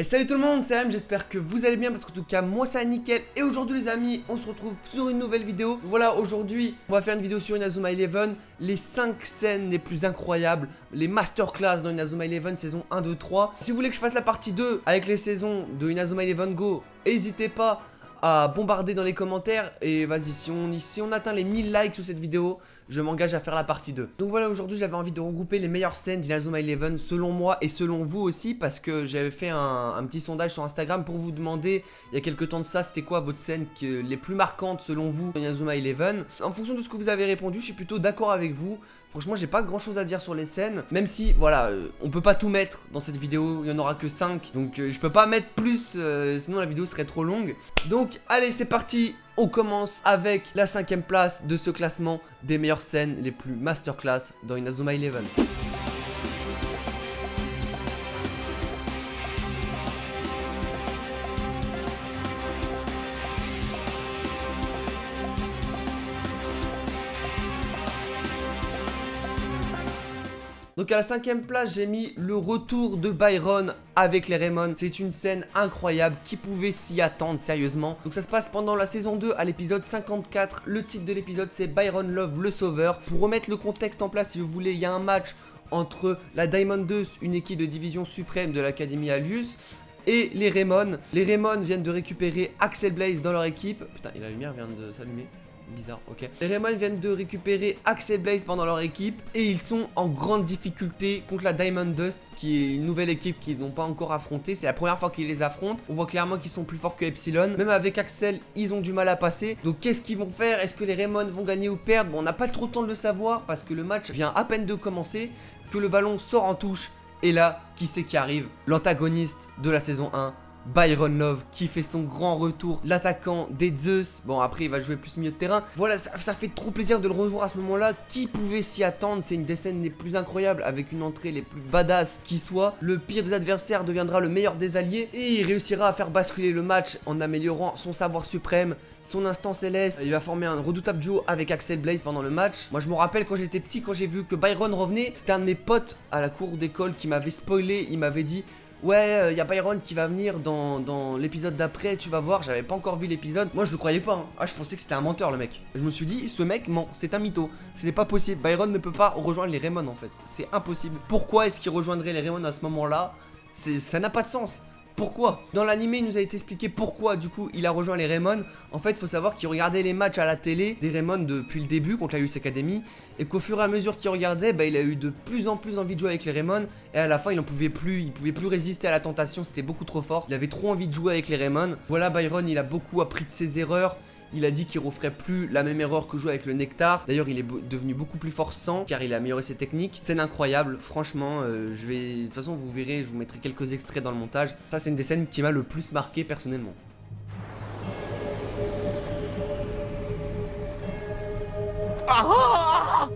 Et salut tout le monde, c'est M, j'espère que vous allez bien parce qu'en tout cas moi ça va nickel. Et aujourd'hui les amis, on se retrouve sur une nouvelle vidéo. Voilà, aujourd'hui on va faire une vidéo sur Inazuma Eleven, les 5 scènes les plus incroyables, les masterclass dans Inazuma Eleven saison 1, 2, 3. Si vous voulez que je fasse la partie 2 avec les saisons de Inazuma Eleven Go, n'hésitez pas à bombarder dans les commentaires. Et vas-y, si on atteint les 1000 likes sur cette vidéo, je m'engage à faire la partie 2. Donc voilà, aujourd'hui j'avais envie de regrouper les meilleures scènes d'Inazuma Eleven selon moi et selon vous aussi, parce que j'avais fait un petit sondage sur Instagram pour vous demander il y a quelques temps de ça, c'était quoi votre scène les plus marquantes selon vous d'Inazuma Eleven. En fonction de ce que vous avez répondu, je suis plutôt d'accord avec vous. Franchement, j'ai pas grand chose à dire sur les scènes, même si voilà, on peut pas tout mettre dans cette vidéo, il y en aura que 5, donc je peux pas mettre plus, sinon la vidéo serait trop longue. Donc allez, c'est parti, on commence avec la 5ème place de ce classement des meilleures scènes les plus masterclass dans Inazuma Eleven. Donc à la 5ème place, j'ai mis le retour de Byron avec les Raymond. C'est une scène incroyable, qui pouvait s'y attendre sérieusement. Donc ça se passe pendant la saison 2 à l'épisode 54. Le titre de l'épisode c'est Byron Love le Sauveur. Pour remettre le contexte en place, si vous voulez, il y a un match entre la Diamond 2, une équipe de division suprême de l'Académie Alius, et les Raymond. Les Raymond viennent de récupérer Axel Blaze dans leur équipe. Putain, et la lumière vient de s'allumer. Bizarre, ok. Les Raymond viennent de récupérer Axel Blaze pendant leur équipe et ils sont en grande difficulté contre la Diamond Dust, qui est une nouvelle équipe qu'ils n'ont pas encore affrontée. C'est la première fois qu'ils les affrontent. On voit clairement qu'ils sont plus forts que Epsilon. Même avec Axel, ils ont du mal à passer. Donc qu'est-ce qu'ils vont faire? Est-ce que les Raymond vont gagner ou perdre? Bon, on n'a pas trop le temps de le savoir parce que le match vient à peine de commencer, que le ballon sort en touche. Et là, qui c'est qui arrive? L'antagoniste de la saison 1, Byron Love, qui fait son grand retour, l'attaquant des Zeus. Bon, après il va jouer plus milieu de terrain. Voilà, ça fait trop plaisir de le revoir à ce moment là. Qui pouvait s'y attendre? C'est une des scènes les plus incroyables, avec une entrée les plus badass qui soit. Le pire des adversaires deviendra le meilleur des alliés, et il réussira à faire basculer le match en améliorant son savoir suprême, son instant céleste. Il va former un redoutable duo avec Axel Blaze pendant le match. Moi je me rappelle quand j'étais petit, quand j'ai vu que Byron revenait, c'était un de mes potes à la cour d'école qui m'avait spoilé. Il m'avait dit: ouais, y a Byron qui va venir dans l'épisode d'après, tu vas voir. J'avais pas encore vu l'épisode. Moi je le croyais pas, hein. Ah, je pensais que c'était un menteur le mec. Je me suis dit, ce mec ment, c'est un mytho. Ce n'est pas possible, Byron ne peut pas rejoindre les Raymond en fait. C'est impossible. Pourquoi est-ce qu'il rejoindrait les Raymond à ce moment là? Ça n'a pas de sens. Pourquoi? Dans l'anime, il nous a été expliqué pourquoi du coup il a rejoint les Raymond. En fait, il faut savoir qu'il regardait les matchs à la télé des Raymond depuis le début contre la US Academy, et qu'au fur et à mesure qu'il regardait, il a eu de plus en plus envie de jouer avec les Raymond, et à la fin il pouvait plus résister à la tentation, c'était beaucoup trop fort. Il avait trop envie de jouer avec les Raymond. Voilà, Byron, il a beaucoup appris de ses erreurs. Il a dit qu'il referait plus la même erreur que jouer avec le Nectar. D'ailleurs, il est devenu beaucoup plus fort sans, car il a amélioré ses techniques. Scène incroyable, franchement. De toute façon, vous verrez, je vous mettrai quelques extraits dans le montage. Ça, c'est une des scènes qui m'a le plus marqué personnellement. Ah!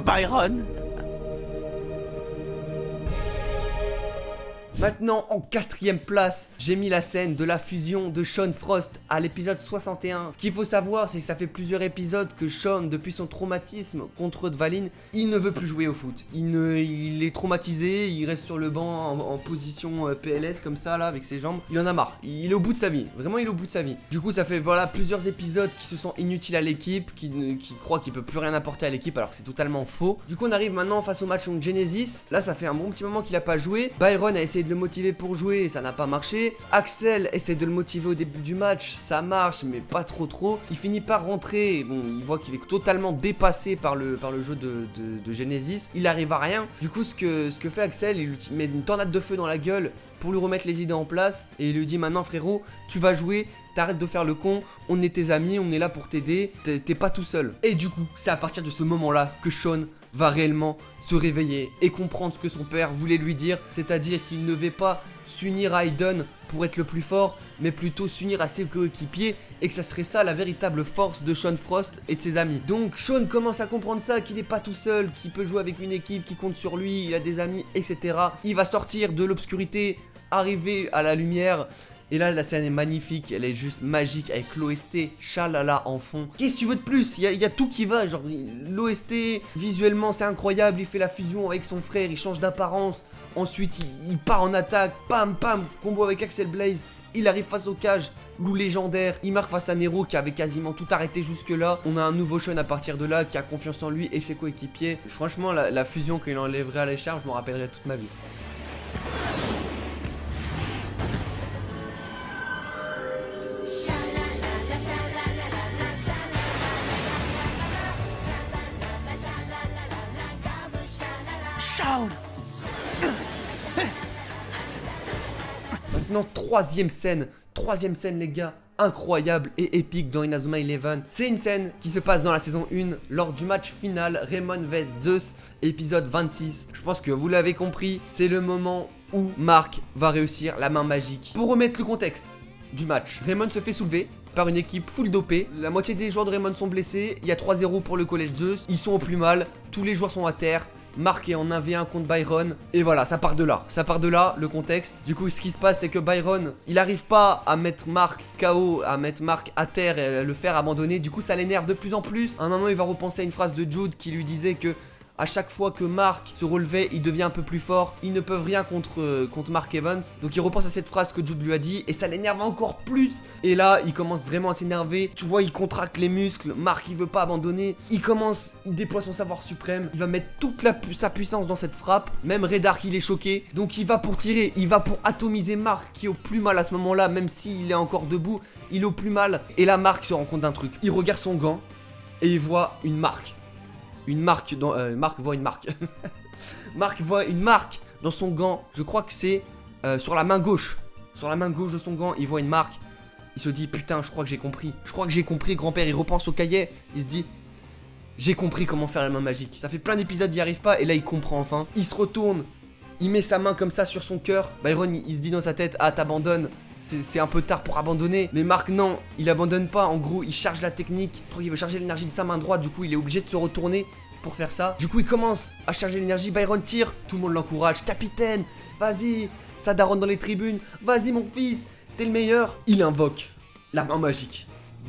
Byron? Maintenant, en 4ème place, j'ai mis la scène de la fusion de Sean Frost à l'épisode 61. Ce qu'il faut savoir, c'est que ça fait plusieurs épisodes que Sean, depuis son traumatisme contre Dvalin, il ne veut plus jouer au foot. Il est traumatisé, il reste sur le banc en position PLS comme ça, là, avec ses jambes. Il en a marre. Il est au bout de sa vie. Vraiment, il est au bout de sa vie. Du coup, ça fait voilà plusieurs épisodes qui se sentent inutiles à l'équipe, qui croient qu'il peut plus rien apporter à l'équipe, alors que c'est totalement faux. Du coup, on arrive maintenant face au match contre Genesis. Là, ça fait un bon petit moment qu'il a pas joué. Byron a essayé de le motiver pour jouer et ça n'a pas marché. Axel essaie de le motiver au début du match, ça marche mais pas trop. Il finit par rentrer, bon, il voit qu'il est totalement dépassé par le jeu de Genesis. Il arrive à rien. Du coup, ce que fait Axel, il lui met une tornade de feu dans la gueule pour lui remettre les idées en place, et il lui dit: maintenant frérot, tu vas jouer, t'arrêtes de faire le con, on est tes amis, on est là pour t'aider, t'es pas tout seul. Et du coup, c'est à partir de ce moment là que Sean va réellement se réveiller et comprendre ce que son père voulait lui dire, c'est-à-dire qu'il ne va pas s'unir à Aiden pour être le plus fort, mais plutôt s'unir à ses coéquipiers, et que ça serait ça la véritable force de Sean Frost et de ses amis. Donc Sean commence à comprendre ça, qu'il n'est pas tout seul, qu'il peut jouer avec une équipe qui compte sur lui, il a des amis, etc. Il va sortir de l'obscurité, arriver à la lumière, Et là, la scène est magnifique, elle est juste magique avec l'OST, chalala en fond. Qu'est-ce que tu veux de plus? Il y a tout qui va, genre l'OST, visuellement c'est incroyable, il fait la fusion avec son frère, il change d'apparence. Ensuite, il part en attaque, pam pam, combo avec Axel Blaze. Il arrive face au cage, loup légendaire, il marque face à Nero qui avait quasiment tout arrêté jusque là. On a un nouveau Sean à partir de là qui a confiance en lui et ses coéquipiers. Franchement la fusion qu'il enlèverait à l'écharpe, je m'en rappellerai toute ma vie. Maintenant, troisième scène les gars, incroyable et épique dans Inazuma Eleven. C'est une scène qui se passe dans la saison 1 lors du match final Raymond vs Zeus, épisode 26. Je pense que vous l'avez compris, c'est le moment où Mark va réussir la main magique. Pour remettre le contexte du match, Raymond se fait soulever par une équipe full dopée. La moitié des joueurs de Raymond sont blessés, il y a 3-0 pour le collège Zeus, ils sont au plus mal, tous les joueurs sont à terre. Mark est en 1v1 contre Byron. Et voilà, ça part de là, le contexte. Du coup, ce qui se passe, c'est que Byron, il arrive pas à mettre Mark KO, à mettre Mark à terre et le faire abandonner. Du coup, ça l'énerve de plus en plus. À un moment, il va repenser à une phrase de Jude qui lui disait que à chaque fois que Mark se relevait, il devient un peu plus fort. Ils ne peuvent rien contre Mark Evans. Donc il repense à cette phrase que Jude lui a dit et ça l'énerve encore plus. Et là, il commence vraiment à s'énerver. Tu vois, il contracte les muscles. Mark, il veut pas abandonner. Il déploie son savoir suprême. Il va mettre toute sa puissance dans cette frappe. Même Redark, il est choqué. Donc il va pour tirer. Il va pour atomiser Mark qui est au plus mal à ce moment-là. Même s'il est encore debout, il est au plus mal. Et là, Mark se rend compte d'un truc. Il regarde son gant et il voit une marque. Mark voit une marque. Mark voit une marque dans son gant. Je crois que c'est sur la main gauche. Sur la main gauche de son gant, il voit une marque. Il se dit putain, je crois que j'ai compris. Grand-père, il repense au cahier. Il se dit j'ai compris comment faire la main magique. Ça fait plein d'épisodes, il n'y arrive pas. Et là, il comprend enfin. Il se retourne. Il met sa main comme ça sur son cœur. Byron, il se dit dans sa tête ah, t'abandonnes. C'est un peu tard pour abandonner. Mais Mark, non, il abandonne pas. En gros, il charge la technique. Il veut charger l'énergie de sa main droite. Du coup, il est obligé de se retourner pour faire ça. Du coup, il commence à charger l'énergie. Byron tire. Tout le monde l'encourage. Capitaine, vas-y. Ça daronne dans les tribunes. Vas-y, mon fils. T'es le meilleur. Il invoque la main magique.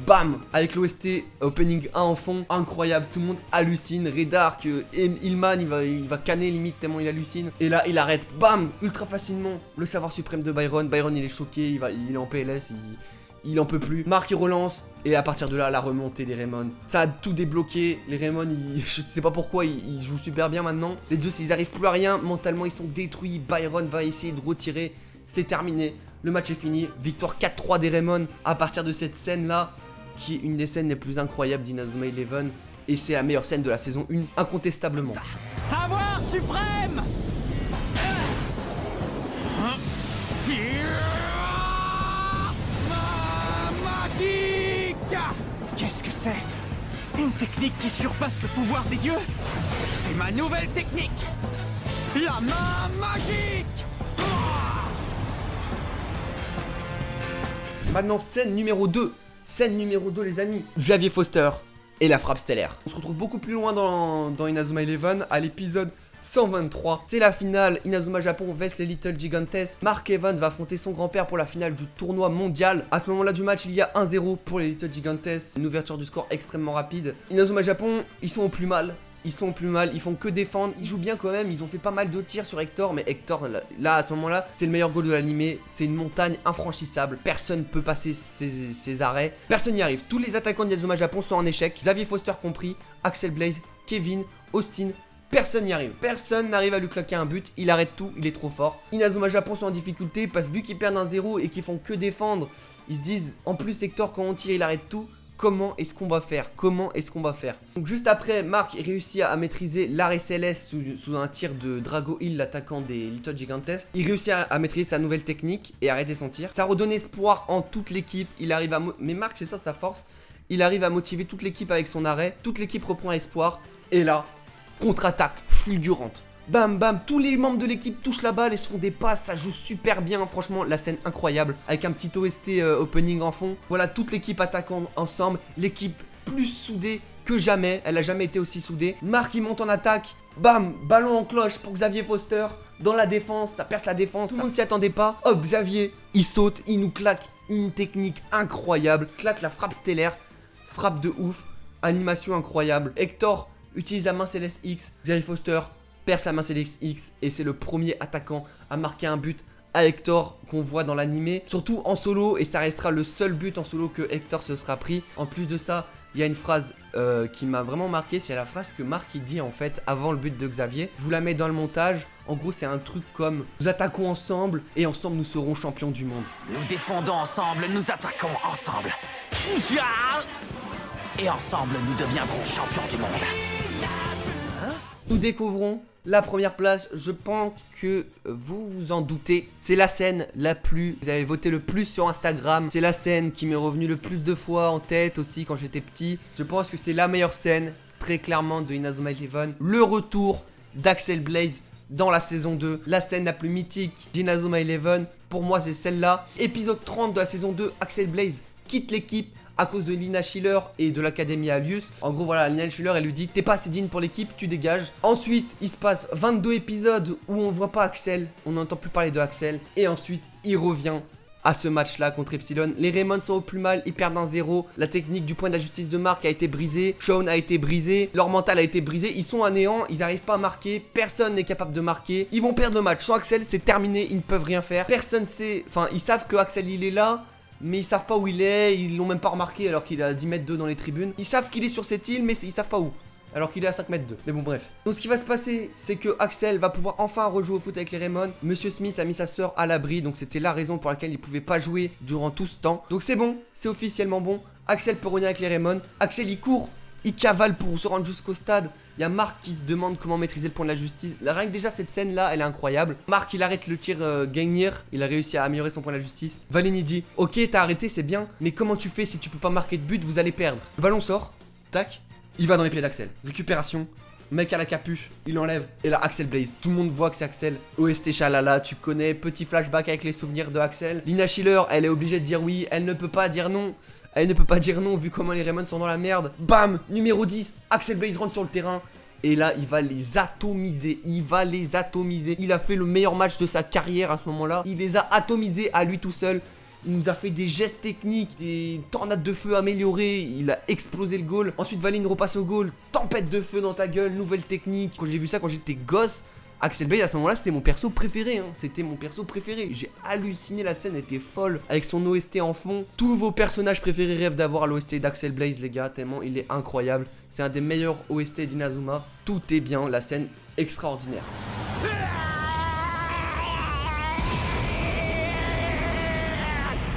Bam! Avec l'OST opening 1 en fond, incroyable, tout le monde hallucine. Redark, Hillman, il va canner limite tellement il hallucine. Et là, il arrête, bam! Ultra facilement, le savoir suprême de Byron. Byron, il est choqué, il est en PLS, il en peut plus. Mark, il relance, et à partir de là, la remontée des Raymond. Ça a tout débloqué. Les Raymond, je sais pas pourquoi, ils jouent super bien maintenant. Les deux, ils arrivent plus à rien, mentalement, ils sont détruits. Byron va essayer de retirer, c'est terminé. Le match est fini, victoire 4-3 des Raymond à partir de cette scène-là, qui est une des scènes les plus incroyables d'Inazuma Eleven. Et c'est la meilleure scène de la saison 1, incontestablement. Savoir suprême. Magique. Qu'est-ce que c'est? Une technique qui surpasse le pouvoir des dieux? C'est ma nouvelle technique, la main magique. Maintenant, scène numéro 2. Scène numéro 2 les amis, Xavier Foster et la frappe stellaire. On se retrouve beaucoup plus loin dans Inazuma Eleven, à l'épisode 123. C'est la finale, Inazuma Japon vs les Little Gigantes. Mark Evans va affronter son grand-père pour la finale du tournoi mondial. À ce moment-là du match, il y a 1-0 pour les Little Gigantes. Une ouverture du score extrêmement rapide. Inazuma Japon, ils sont au plus mal. Ils font que défendre, ils jouent bien quand même, ils ont fait pas mal de tirs sur Hector, mais Hector, là à ce moment-là, c'est le meilleur goal de l'animé, c'est une montagne infranchissable, personne peut passer ses arrêts, personne n'y arrive, tous les attaquants d'Inazuma Japon sont en échec, Xavier Foster compris, Axel Blaze, Kevin, Austin, personne n'y arrive, personne n'arrive à lui claquer un but, il arrête tout, il est trop fort. Inazuma Japon sont en difficulté parce que vu qu'ils perdent 1-0 et qu'ils font que défendre, ils se disent, en plus Hector quand on tire il arrête tout. Comment est-ce qu'on va faire? Donc juste après, Mark réussit à maîtriser l'arrêt céleste sous un tir de Drago Hill, l'attaquant des Little Gigantes. Il réussit à maîtriser sa nouvelle technique et arrêter son tir. Ça redonne espoir en toute l'équipe. Il arrive à... Mais Mark, c'est ça sa force. Il arrive à motiver toute l'équipe avec son arrêt. Toute l'équipe reprend espoir. Et là, contre-attaque fulgurante. Bam bam, tous les membres de l'équipe touchent la balle et se font des passes, ça joue super bien, franchement, la scène incroyable, avec un petit OST opening en fond. Voilà, toute l'équipe attaque ensemble, l'équipe plus soudée que jamais, elle a jamais été aussi soudée. Mark il monte en attaque, bam, ballon en cloche pour Xavier Foster, dans la défense, ça perce la défense, tout le monde s'y attendait pas. Hop, Xavier, il saute, il nous claque une technique incroyable, claque la frappe stellaire, frappe de ouf, animation incroyable. Hector utilise la main Céleste X, Xavier Foster perce sa main Céleste X et c'est le premier attaquant à marquer un but à Hector qu'on voit dans l'animé, surtout en solo, et ça restera le seul but en solo que Hector se sera pris. En plus de ça, il y a une phrase qui m'a vraiment marqué, c'est la phrase que Marc il dit en fait avant le but de Xavier. Je vous la mets dans le montage. En gros, c'est un truc comme nous attaquons ensemble et ensemble nous serons champions du monde. Nous défendons ensemble, nous attaquons ensemble. Et ensemble, nous deviendrons champions du monde. Nous découvrons la première place, je pense que vous vous en doutez. C'est la scène la plus... Vous avez voté le plus sur Instagram. C'est la scène qui m'est revenue le plus de fois en tête aussi quand j'étais petit. Je pense que c'est la meilleure scène, très clairement, de Inazuma Eleven. Le retour d'Axel Blaze dans la saison 2. La scène la plus mythique d'Inazuma Eleven. Pour moi, c'est celle-là. Épisode 30 de la saison 2, Axel Blaze quitte l'équipe à cause de Lina Schiller et de l'Académie Alius. En gros, voilà, Lina Schiller, elle lui dit t'es pas assez digne pour l'équipe, tu dégages. Ensuite, il se passe 22 épisodes où on voit pas Axel, on n'entend plus parler de Axel. Et ensuite, il revient à ce match-là contre Epsilon. Les Raymond sont au plus mal, ils perdent 1-0. La technique du point de la justice de Marc a été brisée. Sean a été brisé, leur mental a été brisé. Ils sont à néant, ils n'arrivent pas à marquer. Personne n'est capable de marquer. Ils vont perdre le match. Sans Axel, c'est terminé, ils ne peuvent rien faire. Personne sait, enfin, ils savent que Axel, il est là. Mais ils savent pas où il est, ils l'ont même pas remarqué alors qu'il est à 10 mètres 2 dans les tribunes. Ils savent qu'il est sur cette île mais ils savent pas où, alors qu'il est à 5 mètres 2. Mais bon bref. Donc ce qui va se passer, c'est que Axel va pouvoir enfin rejouer au foot avec les Raymond. Monsieur Smith a mis sa soeur à l'abri, donc c'était la raison pour laquelle il pouvait pas jouer durant tout ce temps. Donc c'est bon, c'est officiellement bon. Axel peut revenir avec les Raymond. Axel il court, il cavale pour se rendre jusqu'au stade. Il y a Marc qui se demande comment maîtriser le point de la justice. Rien que déjà cette scène là, elle est incroyable. Marc il arrête le tir gagnir. Il a réussi à améliorer son point de la justice. Valini dit ok t'as arrêté c'est bien, mais comment tu fais si tu peux pas marquer de but, vous allez perdre. Le ballon sort, tac, il va dans les pieds d'Axel. Récupération, mec à la capuche, il enlève. Et là Axel Blaze, tout le monde voit que c'est Axel. OST Chalala, tu connais, petit flashback avec les souvenirs de Axel. Lina Schiller, elle est obligée de dire oui, elle ne peut pas dire non. Elle ne peut pas dire non vu comment les Raymond sont dans la merde. Bam, numéro 10, Axel Blaze rentre sur le terrain. Et là, il va les atomiser. Il va les atomiser. Il a fait le meilleur match de sa carrière à ce moment-là. Il les a atomisés à lui tout seul. Il nous a fait des gestes techniques, des tornades de feu améliorées. Il a explosé le goal. Ensuite, Valine repasse au goal. Tempête de feu dans ta gueule, nouvelle technique. Quand j'ai vu ça quand j'étais gosse, Axel Blaze à ce moment-là c'était mon perso préféré, hein. C'était mon perso préféré. J'ai halluciné, la scène était folle. Avec son OST en fond. Tous vos personnages préférés rêvent d'avoir l'OST d'Axel Blaze les gars, tellement il est incroyable. C'est un des meilleurs OST d'Inazuma. Tout est bien, la scène extraordinaire.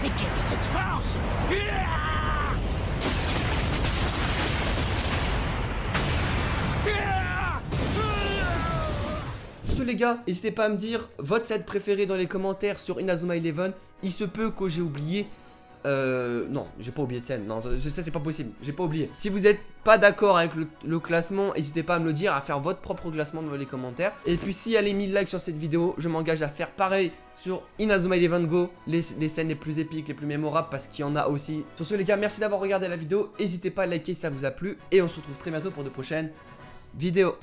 Mais quelle est cette force? Les gars, n'hésitez pas à me dire votre set préféré dans les commentaires sur Inazuma Eleven. Il se peut que j'ai oublié. Non, j'ai pas oublié de scène. Non, ça c'est pas possible. J'ai pas oublié. Si vous êtes pas d'accord avec le classement, n'hésitez pas à me le dire, à faire votre propre classement dans les commentaires. Et puis s'il y a les 1000 likes sur cette vidéo, je m'engage à faire pareil sur Inazuma Eleven Go. Les scènes les plus épiques, les plus mémorables, parce qu'il y en a aussi. Sur ce les gars, merci d'avoir regardé la vidéo. N'hésitez pas à liker si ça vous a plu. Et on se retrouve très bientôt pour de prochaines vidéos.